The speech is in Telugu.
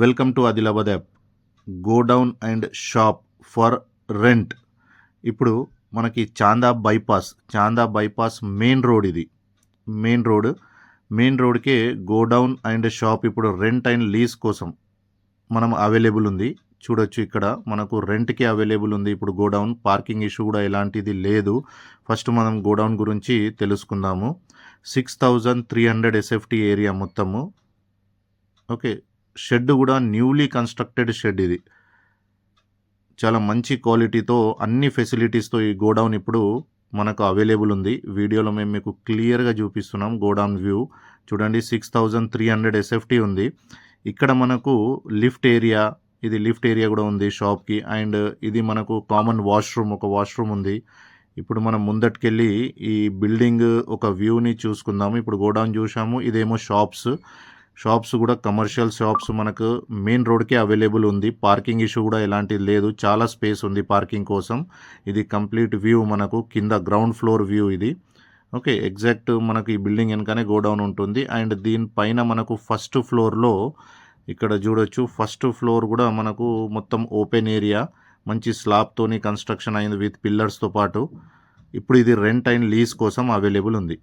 Welcome to Adilabad app. Go down and shop for rent. ఇప్పుడు మనకి చాందా బైపాస్ మెయిన్ రోడ్ ఇది. మెయిన్ రోడ్కే గో డౌన్ అండ్ షాప్ ఇప్పుడు రెంట్ అండ్ లీజ్ కోసం మనం అవైలబుల్ ఉంది. చూడొచ్చు, ఇక్కడ మనకు రెంట్కి అవైలబుల్ ఉంది. ఇప్పుడు గోడౌన్ పార్కింగ్ ఇష్యూ కూడా ఎలాంటిది లేదు. ఫస్ట్ మనం గోడౌన్ గురించి తెలుసుకుందాము. 6300 SFT ఏరియా మొత్తము. ఓకే, షెడ్ కూడా న్యూలీ కన్స్ట్రక్టెడ్ షెడ్. ఇది చాలా మంచి క్వాలిటీతో అన్ని ఫెసిలిటీస్తో ఈ గోడౌన్ ఇప్పుడు మనకు అవైలబుల్ ఉంది. వీడియోలో మేము మీకు క్లియర్గా చూపిస్తున్నాం. గోడౌన్ వ్యూ చూడండి. 6300 SFT ఉంది. ఇక్కడ మనకు లిఫ్ట్ ఏరియా కూడా ఉంది షాప్కి. అండ్ ఇది మనకు కామన్ ఒక వాష్రూమ్ ఉంది. ఇప్పుడు మనం ముందటికెళ్ళి ఈ బిల్డింగ్ ఒక వ్యూని చూసుకుందాము. ఇప్పుడు గోడౌన్ చూసాము, ఇదేమో షాప్స్ కూడా కమర్షియల్ షాప్స్ మనకు మెయిన్ రోడ్కే అవైలబుల్ ఉంది. పార్కింగ్ ఇష్యూ కూడా ఎలాంటిది లేదు. చాలా స్పేస్ ఉంది పార్కింగ్ కోసం. ఇది కంప్లీట్ వ్యూ మనకు కింద గ్రౌండ్ ఫ్లోర్ వ్యూ ఇది. ఓకే, ఎగ్జాక్ట్ మనకు ఈ బిల్డింగ్ వెనకనే గోడౌన్ ఉంటుంది. అండ్ దీనిపైన మనకు ఫస్ట్ ఫ్లోర్లో ఇక్కడ చూడొచ్చు, ఫస్ట్ ఫ్లోర్ కూడా మనకు మొత్తం ఓపెన్ ఏరియా, మంచి స్లాబ్తోని కన్స్ట్రక్షన్ అయింది విత్ పిల్లర్స్తో పాటు. ఇప్పుడు ఇది రెంట్ అండ్ లీజ్ కోసం అవైలబుల్ ఉంది.